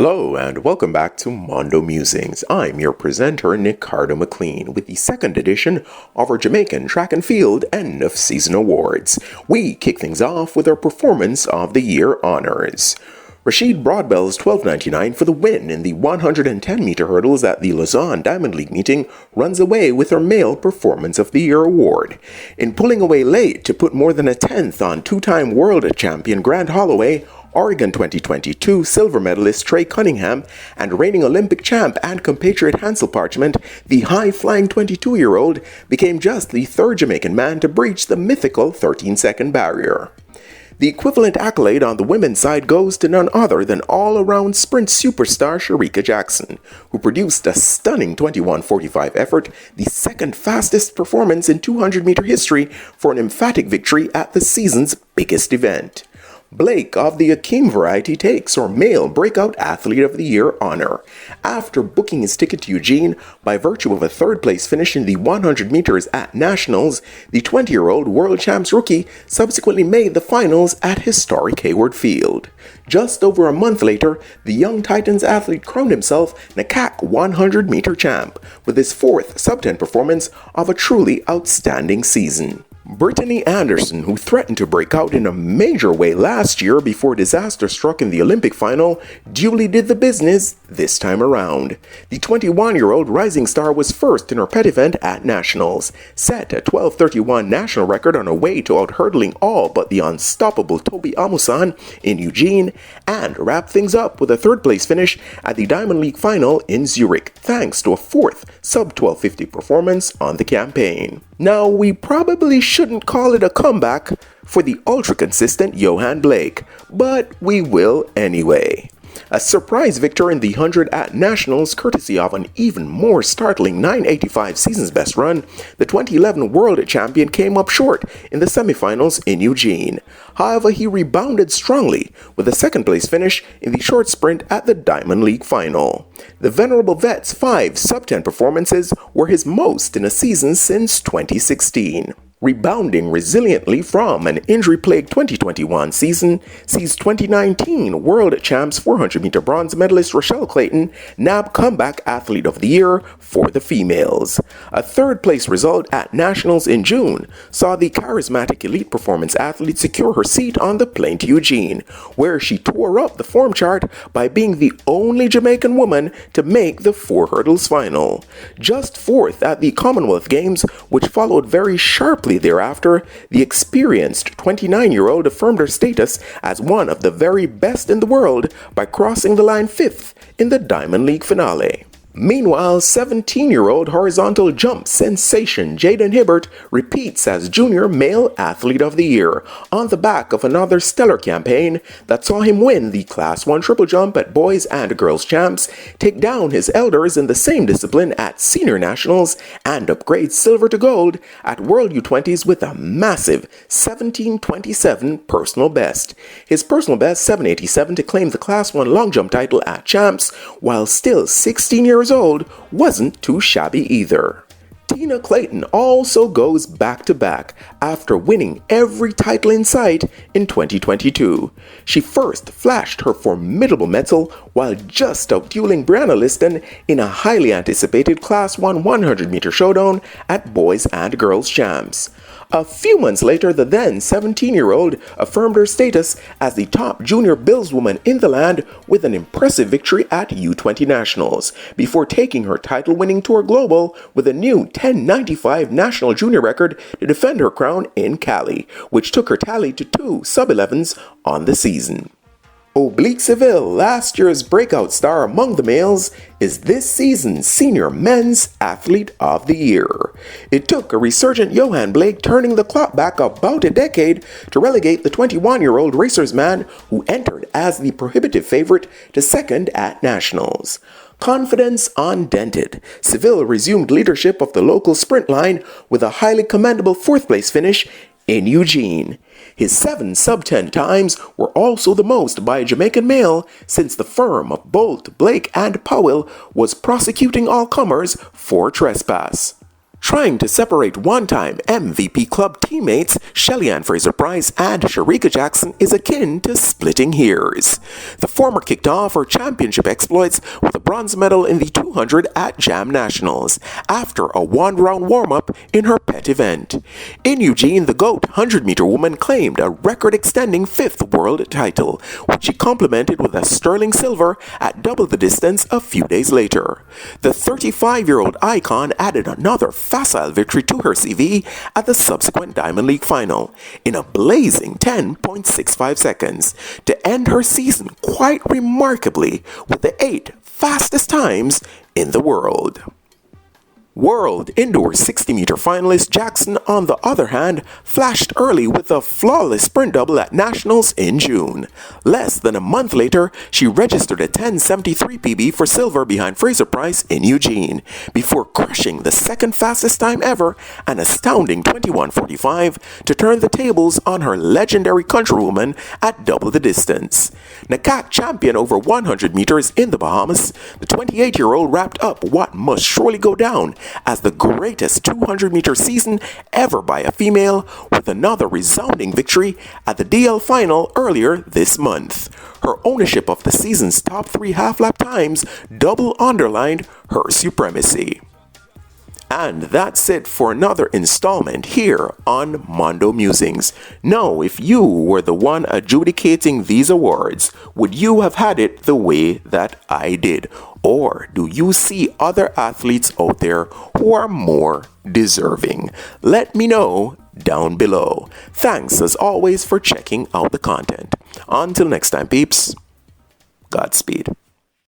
Hello and welcome back to Mondo Musings. I'm your presenter, Nicardo McLean, with the second edition of our Jamaican Track and Field End of Season Awards. We kick things off with our Performance of the Year honors. Rashid Broadbell's $12.99 for the win in the 110-meter hurdles at the Lausanne Diamond League meeting runs away with her Male Performance of the Year award. In pulling away late to put more than a tenth on two-time world champion Grant Holloway, Oregon 2022 silver medalist Trey Cunningham, and reigning Olympic champ and compatriot Hansel Parchment, the high-flying 22-year-old, became just the third Jamaican man to breach the mythical 13-second barrier. The equivalent accolade on the women's side goes to none other than all-around sprint superstar Shericka Jackson, who produced a stunning 21:45 effort, the second fastest performance in 200-meter history for an emphatic victory at the season's biggest event. Blake of the Akeem variety takes our Male Breakout Athlete of the Year honor. After booking his ticket to Eugene by virtue of a third-place finish in the 100 meters at Nationals, the 20-year-old world champs rookie subsequently made the finals at historic Hayward Field. Just over a month later, the young Titans athlete crowned himself NACAC 100-meter champ with his fourth sub-10 performance of a truly outstanding season. Brittany Anderson, who threatened to break out in a major way last year before disaster struck in the Olympic final, duly did the business this time around. The 21-year-old rising star was first in her pet event at Nationals, set a 12:31 national record on her way to out-hurdling all but the unstoppable Toby Amusan in Eugene, and wrapped things up with a third-place finish at the Diamond League final in Zurich, thanks to a fourth sub-12:50 performance on the campaign. Now, we probably shouldn't call it a comeback for the ultra-consistent Johan Blake, but we will anyway. A surprise victor in the 100 at Nationals courtesy of an even more startling 9:85 season's best run, the 2011 world champion came up short in the semifinals in Eugene. However, he rebounded strongly with a second-place finish in the short sprint at the Diamond League final. The venerable vet's 5 sub-10 performances were his most in a season since 2016. Rebounding resiliently from an injury-plagued 2021 season sees 2019 World Champs 400-meter bronze medalist Rochelle Clayton nab Comeback Athlete of the Year for the females. A third-place result at Nationals in June saw the charismatic elite performance athlete secure her seat on the plane to Eugene, where she tore up the form chart by being the only Jamaican woman to make the 4 hurdles final. Just fourth at the Commonwealth Games, which followed very sharply thereafter, the experienced 29-year-old affirmed her status as one of the very best in the world by crossing the line 5th in the Diamond League finale. Meanwhile, 17-year-old horizontal jump sensation Jaden Hibbert repeats as Junior Male Athlete of the Year on the back of another stellar campaign that saw him win the Class 1 triple jump at Boys and Girls Champs, take down his elders in the same discipline at Senior Nationals, and upgrade silver to gold at World U20s with a massive 17:27 personal best. His personal best 7:87 to claim the Class 1 long jump title at Champs, while still 16 years old, wasn't too shabby either. Tina Clayton also goes back-to-back after winning every title in sight in 2022. She first flashed her formidable mettle while just outdueling Brianna Liston in a highly anticipated Class 1 100-meter showdown at Boys and Girls Champs. A few months later, the then 17-year-old affirmed her status as the top junior billswoman in the land with an impressive victory at U20 Nationals, before taking her title-winning tour global with a new 10:95 national junior record to defend her crown in Cali, which took her tally to 2 sub-11s on the season. Oblique Seville, last year's breakout star among the males, is this season's Senior Men's Athlete of the Year. It took a resurgent Johan Blake turning the clock back about a decade to relegate the 21-year-old racer's man who entered as the prohibitive favorite to second at Nationals. Confidence undented, Seville resumed leadership of the local sprint line with a highly commendable 4th-place finish in Eugene. His 7 sub-10 times were also the most by a Jamaican male since the firm of Bolt, Blake, and Powell was prosecuting all comers for trespass. Trying to separate one-time MVP club teammates Shelly-Ann Fraser-Pryce and Shericka Jackson is akin to splitting hairs. The former kicked off her championship exploits with a bronze medal in the 200 at Jam Nationals after a one-round warm-up in her pet event. In Eugene, the GOAT 100-meter woman claimed a record-extending fifth world title, which she complemented with a sterling silver at double the distance a few days later. The 35-year-old icon added another facile victory to her CV at the subsequent Diamond League final in a blazing 10.65 seconds to end her season quite remarkably with the 8 fastest times in the world. World Indoor 60-meter finalist Jackson, on the other hand, flashed early with a flawless sprint double at Nationals in June. Less than a month later, she registered a 10.73 PB for silver behind Fraser-Pryce in Eugene, before crushing the second fastest time ever, an astounding 21.45, to turn the tables on her legendary countrywoman at double the distance. NACAC champion over 100 meters in the Bahamas, the 28-year-old wrapped up what must surely go down as the greatest 200-meter season ever by a female, with another resounding victory at the DL final earlier this month. Her ownership of the season's top 3 half-lap times double underlined her supremacy. And that's it for another installment here on Mondo Musings. Now, if you were the one adjudicating these awards, would you have had it the way that I did? Or do you see other athletes out there who are more deserving? Let me know down below. Thanks as always for checking out the content. Until next time, peeps, Godspeed.